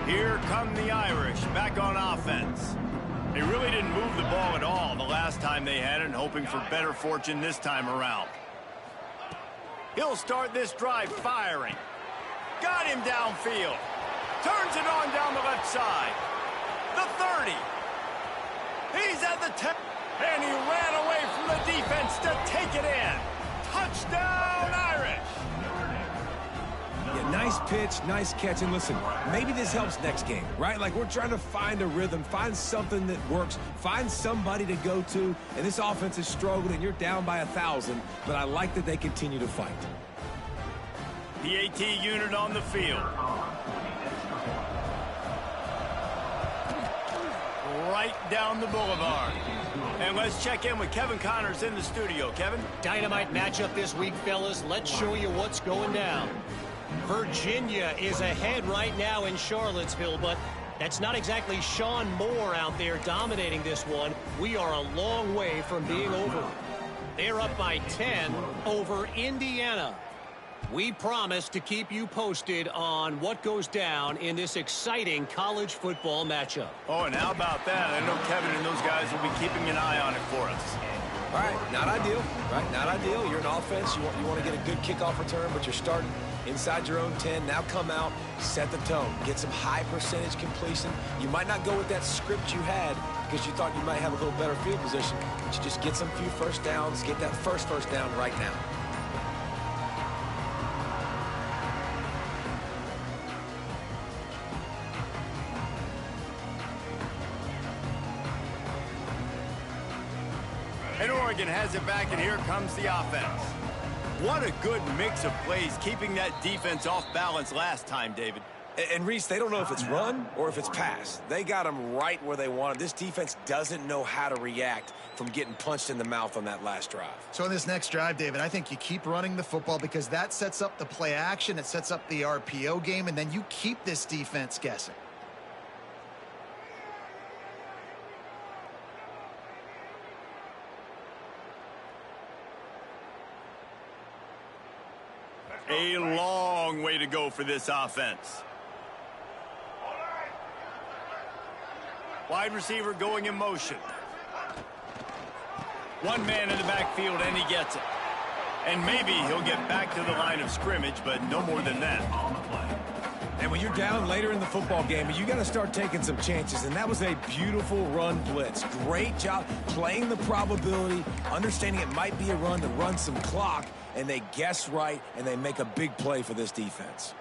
Speaker 1: Here come the Irish back on offense. They really didn't move the ball at all the last time they had it, and hoping for better fortune this time around. He'll start this drive firing. Got him downfield. Turns it on down the left side. The 30. He's at the 10. And he ran away from the defense to take it in. Touchdown, Irish.
Speaker 3: Yeah, nice pitch, nice catch. And listen, maybe this helps next game, right? Like, we're trying to find a rhythm, find something that works, find somebody to go to. And this offense is struggling, and you're down by 1,000. But I like that they continue to fight.
Speaker 1: The AT unit on the field. Right down the boulevard. And let's check in with Kevin Connors in the studio. Kevin?
Speaker 4: Dynamite matchup this week, fellas. Let's show you what's going down. Virginia is ahead right now in Charlottesville, but that's not exactly Sean Moore out there dominating this one. We are a long way from being over. They're up by 10 over Indiana. We promise to keep you posted on what goes down in this exciting college football matchup.
Speaker 1: Oh, and how about that? I know Kevin and those guys will be keeping an eye on it for us.
Speaker 3: All right, not ideal, right? Not ideal. You're an offense. You want to get a good kickoff return, but you're starting inside your own 10. Now come out, set the tone, get some high percentage completion. You might not go with that script you had because you thought you might have a little better field position, but you just get some few first downs, get that first down right now.
Speaker 1: And Oregon has it back, and here comes the offense. What a good mix of plays, keeping that defense off balance last time, David.
Speaker 3: And Reese, they don't know if it's run or if it's pass. They got them right where they want it. This defense doesn't know how to react from getting punched in the mouth on that last drive.
Speaker 2: So in this next drive, David, I think you keep running the football because that sets up the play action, it sets up the RPO game, and then you keep this defense guessing.
Speaker 1: A long way to go for this offense. Wide receiver going in motion. One man in the backfield, and he gets it. And maybe he'll get back to the line of scrimmage, but no more than that.
Speaker 3: And when you're down later in the football game, you got to start taking some chances, and that was a beautiful run blitz. Great job playing the probability, understanding it might be a run to run some clock, and they guess right, and they make a big play for this defense.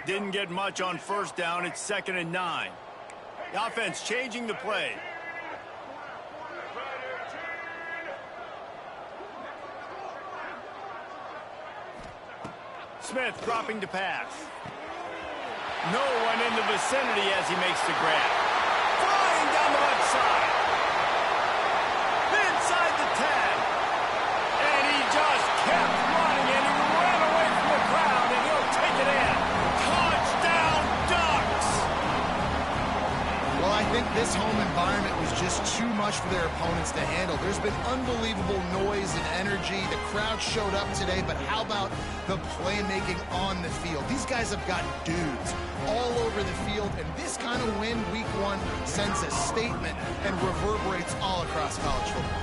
Speaker 1: Didn't get much on first down. It's 2nd and 9. The offense changing the play. Smith dropping to pass. No one in the vicinity as he makes the grab. Flying down the left side.
Speaker 2: too much for their opponents to handle. There's been unbelievable noise and energy. The crowd showed up today, but how about the playmaking on the field? These guys have got dudes all over the field, and this kind of win week one sends a statement and reverberates all across college football.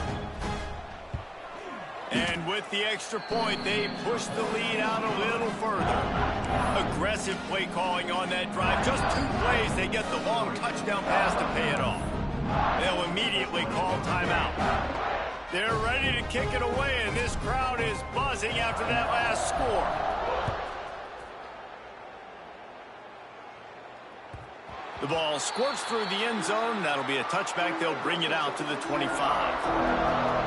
Speaker 1: And with the extra point, they push the lead out a little further. Aggressive play calling on that drive. Just 2 plays, they get the long touchdown pass to pay it off. They'll immediately call timeout. They're ready to kick it away, and this crowd is buzzing after that last score. The ball squirts through the end zone. That'll be a touchback. They'll bring it out to the 25.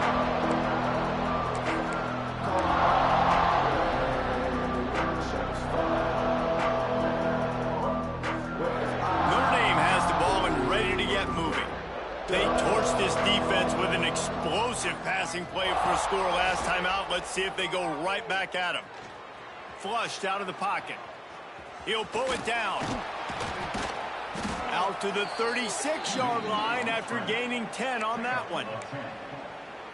Speaker 1: They torched this defense with an explosive passing play for a score last time out. Let's see if they go right back at him. Flushed out of the pocket. He'll pull it down. Out to the 36-yard line after gaining 10 on that one.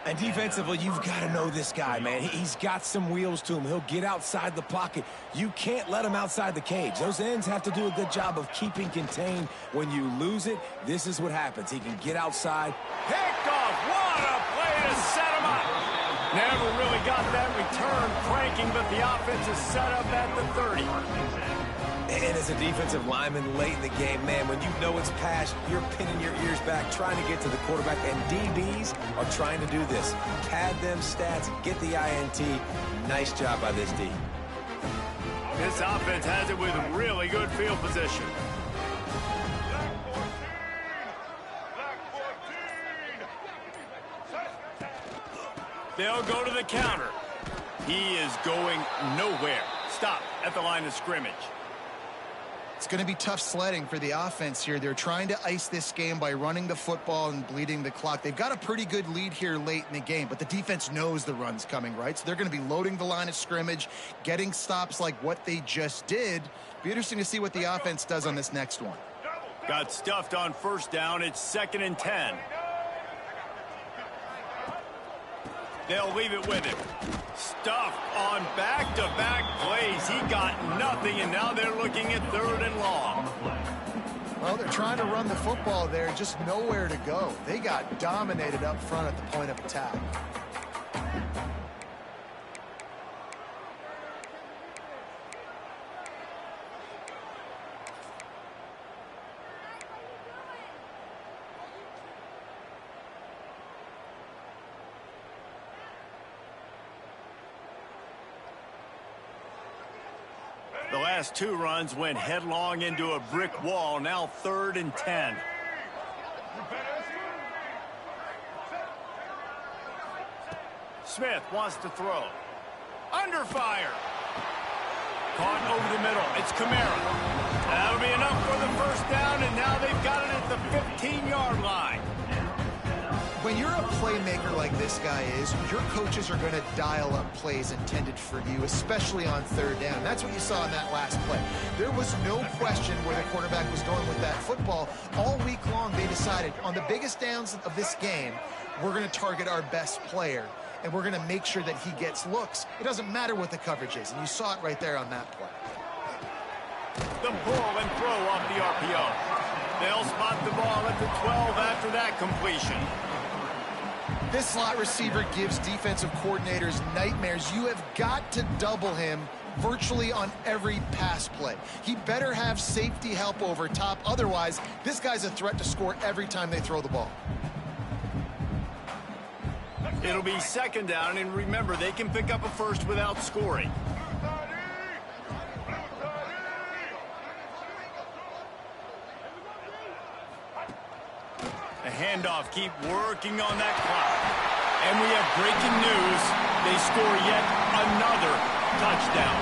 Speaker 3: And defensively, you've got to know this guy, man. He's got some wheels to him. He'll get outside the pocket. You can't let him outside the cage. Those ends have to do a good job of keeping contained. When you lose it, this is what happens. He can get outside.
Speaker 1: Picked off. What a play to set him up. Never really got that return cranking, but the offense is set up at the 30.
Speaker 3: And as a defensive lineman late in the game, man, when you know it's pass, you're pinning your ears back, trying to get to the quarterback, and DBs are trying to do this. Pad them stats, get the INT. Nice job by this D.
Speaker 1: This offense has it with really good field position. They'll go to the counter. He is going nowhere. Stop at the line of scrimmage.
Speaker 2: It's going to be tough sledding for the offense here. They're trying to ice this game by running the football and bleeding the clock. They've got a pretty good lead here late in the game, but the defense knows the run's coming, right? So they're going to be loading the line of scrimmage, getting stops like what they just did. Be interesting to see what the offense does on this next one.
Speaker 1: Got stuffed on first down. It's 2nd and 10. They'll leave it with him. Stuffed on back-to-back plays. He got nothing, and now they're looking at 3rd and long.
Speaker 2: Well, they're trying to run the football there, just nowhere to go. They got dominated up front at the point of attack.
Speaker 1: The last 2 runs went headlong into a brick wall. Now 3rd and 10. Smith wants to throw. Under fire. Caught over the middle. It's Kamara. That'll be enough for the first down, and now they've got it at the 15-yard line.
Speaker 2: When you're a playmaker like this guy is, your coaches are going to dial up plays intended for you, especially on 3rd down. That's what you saw in that last play. There was no question where the quarterback was going with that football. All week long, they decided on the biggest downs of this game, we're going to target our best player, and we're going to make sure that he gets looks. It doesn't matter what the coverage is, and you saw it right there on that play.
Speaker 1: The pull and throw off the RPO. They'll spot the ball at the 12 after that completion.
Speaker 2: This slot receiver gives defensive coordinators nightmares. You have got to double him virtually on every pass play. He better have safety help over top. Otherwise, this guy's a threat to score every time they throw the ball.
Speaker 1: It'll be 2nd down, and remember, they can pick up a first without scoring. A handoff, keep working on that clock. And we have breaking news. They score yet another touchdown.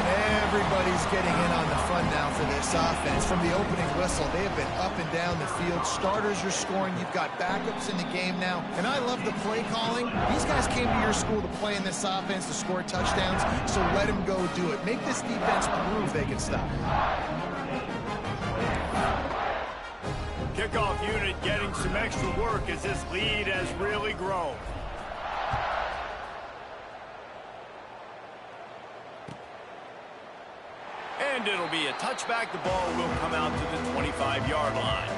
Speaker 2: And everybody's getting in on the fun now for this offense. From the opening whistle, they have been up and down the field. Starters are scoring. You've got backups in the game now. And I love the play calling. These guys came to your school to play in this offense to score touchdowns, so let them go do it. Make this defense prove they can stop.
Speaker 1: Kickoff unit getting some extra work as this lead has really grown. And it'll be a touchback. The ball will come out to the 25-yard line.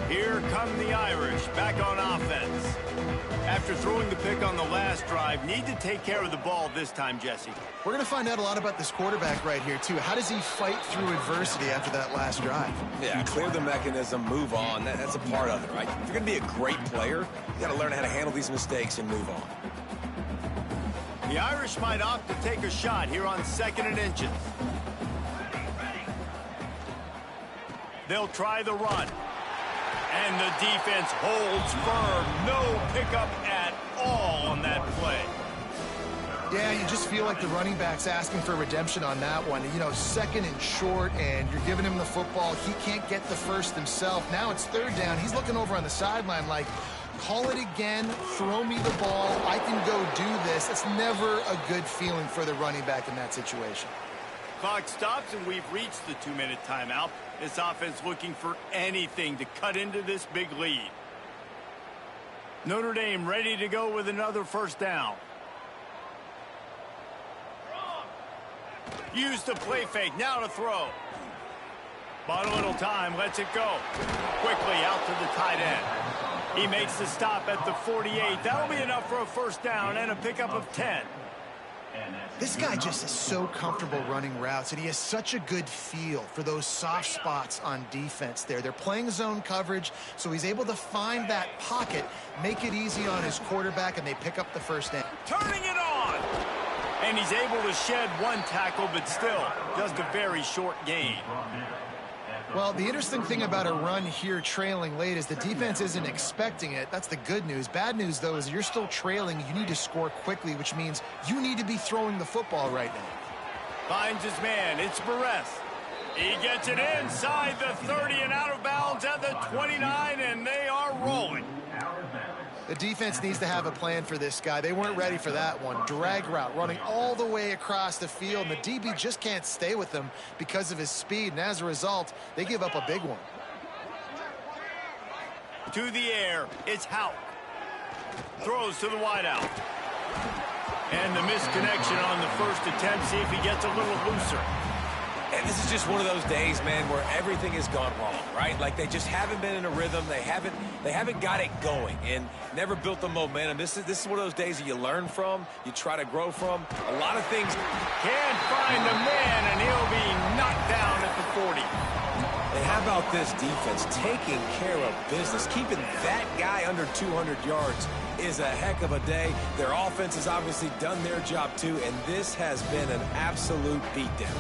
Speaker 1: Here come the Irish back on offense. After throwing the pick on the last drive, need to take care of the ball this time, Jesse.
Speaker 2: We're going to find out a lot about this quarterback right here, too. How does he fight through adversity after that last drive?
Speaker 3: Yeah, clear the mechanism, move on. That's a part of it, right? If you're going to be a great player, you got to learn how to handle these mistakes and move on.
Speaker 1: The Irish might opt to take a shot here on 2nd and inches. They'll try the run. And the defense holds firm. No pickup at all on that play.
Speaker 2: Yeah, you just feel like the running back's asking for redemption on that one. You know, 2nd and short, and you're giving him the football. He can't get the first himself. Now it's 3rd down. He's looking over on the sideline like, call it again, throw me the ball, I can go do this. It's never a good feeling for the running back in that situation.
Speaker 1: Clock stops, and we've reached the 2-minute timeout. This offense looking for anything to cut into this big lead. Notre Dame ready to go with another 1st down. Use the play fake, now to throw. Bought a little time, lets it go. Quickly out to the tight end. He makes the stop at the 48. That'll be enough for a 1st down and a pickup of 10.
Speaker 2: This guy just is so comfortable running routes, and he has such a good feel for those soft spots on defense there. They're playing zone coverage, so he's able to find that pocket, make it easy on his quarterback, and they pick up the 1st down.
Speaker 1: Turning it on! And he's able to shed 1 tackle, but still just a very short gain.
Speaker 2: Well, the interesting thing about a run here trailing late is the defense isn't expecting it. That's the good news. Bad news, though, is you're still trailing. You need to score quickly, which means you need to be throwing the football right now.
Speaker 1: Finds his man. It's Barres. He gets it inside the 30 and out of bounds at the 29, and they are rolling.
Speaker 2: The defense needs to have a plan for this guy. They weren't ready for that one. Drag route, running all the way across the field, and the DB just can't stay with him because of his speed, and as a result, they give up a big one.
Speaker 1: To the air, it's Houck. Throws to the wideout. And the misconnection on the 1st attempt. See if he gets a little looser.
Speaker 3: And this is just one of those days, man, where everything has gone wrong, right? Like they just haven't been in a rhythm. They haven't got it going and never built the momentum. This is one of those days that you learn from, you try to grow from. A lot of things.
Speaker 1: Can't find the man, and he'll be knocked down at the 40.
Speaker 3: And how about this defense taking care of business? Keeping that guy under 200 yards is a heck of a day. Their offense has obviously done their job too, and this has been an absolute beatdown.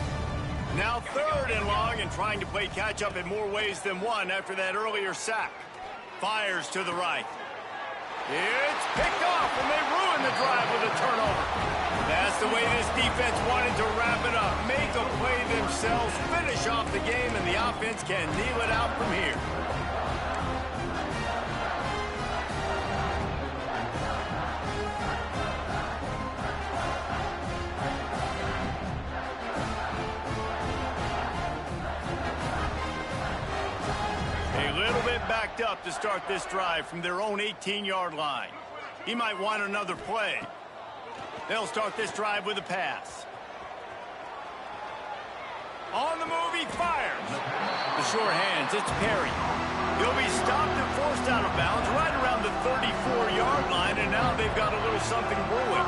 Speaker 1: Now 3rd and long, and trying to play catch-up in more ways than one after that earlier sack. Fires to the right. It's picked off, and they ruin the drive with a turnover. That's the way this defense wanted to wrap it up. Make a play themselves, finish off the game, and the offense can kneel it out from here. Backed up to start this drive from their own 18-yard line. He might want another play. They'll start this drive with a pass. On the move, he fires. The sure hands, it's Perry. He'll be stopped and forced out of bounds right around the 34-yard line, and now they've got a little something brewing.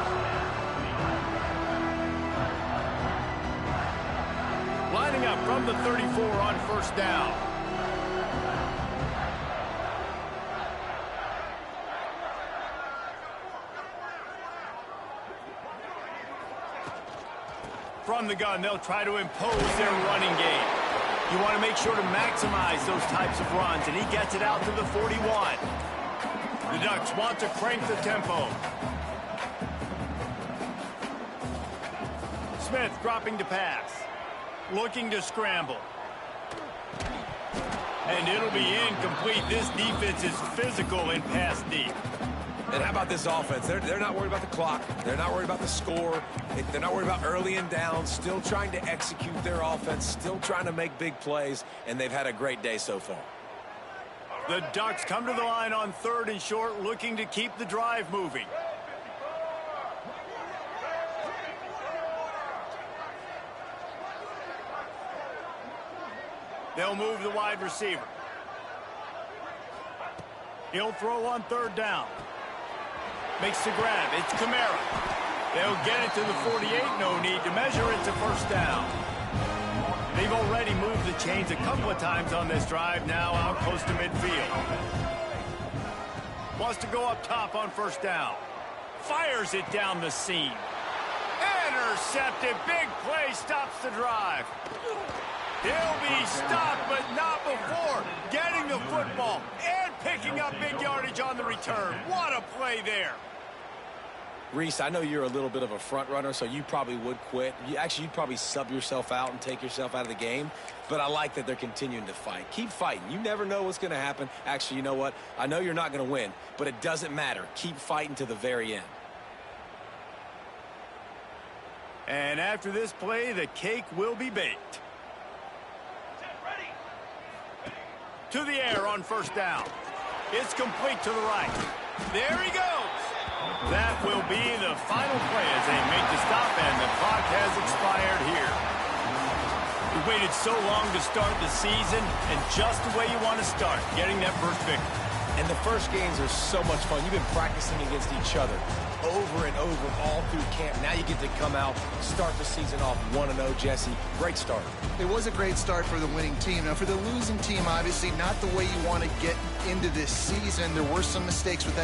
Speaker 1: Lining up from the 34 on 1st down. From the gun, they'll try to impose their running game. You want to make sure to maximize those types of runs, and he gets it out to the 41. The Ducks want to crank the tempo. Smith dropping to pass. Looking to scramble. And it'll be incomplete. This defense is physical and pass deep.
Speaker 3: And how about this offense? They're not worried about the clock. They're not worried about the score. They're not worried about early and down. Still trying to execute their offense. Still trying to make big plays. And they've had a great day so far.
Speaker 1: The Ducks come to the line on 3rd and short, looking to keep the drive moving. They'll move the wide receiver. He'll throw on 3rd down. Makes the grab. It's Kamara. They'll get it to the 48. No need to measure. It's a 1st down. They've already moved the chains a couple of times on this drive. Now out close to midfield. Wants to go up top on 1st down. Fires it down the seam. Intercepted. Big play stops the drive. He'll be stopped, but not before getting the football and picking up big yardage on the return. What a play there.
Speaker 3: Reese, I know you're a little bit of a front runner, so you probably would quit. You'd probably sub yourself out and take yourself out of the game. But I like that they're continuing to fight. Keep fighting. You never know what's going to happen. Actually, you know what? I know you're not going to win, but it doesn't matter. Keep fighting to the very end.
Speaker 1: And after this play, the cake will be baked. To the air on 1st down. It's complete to the right. There he goes. That will be the final play as they make the stop, and the clock has expired here. You waited so long to start the season, and just the way you want to start, getting that first victory.
Speaker 3: And the first games are so much fun. You've been practicing against each other over and over all through camp. Now you get to come out, start the season off 1-0, Jesse. Great start.
Speaker 2: It was a great start for the winning team. Now, for the losing team, obviously not the way you want to get into this season. There were some mistakes with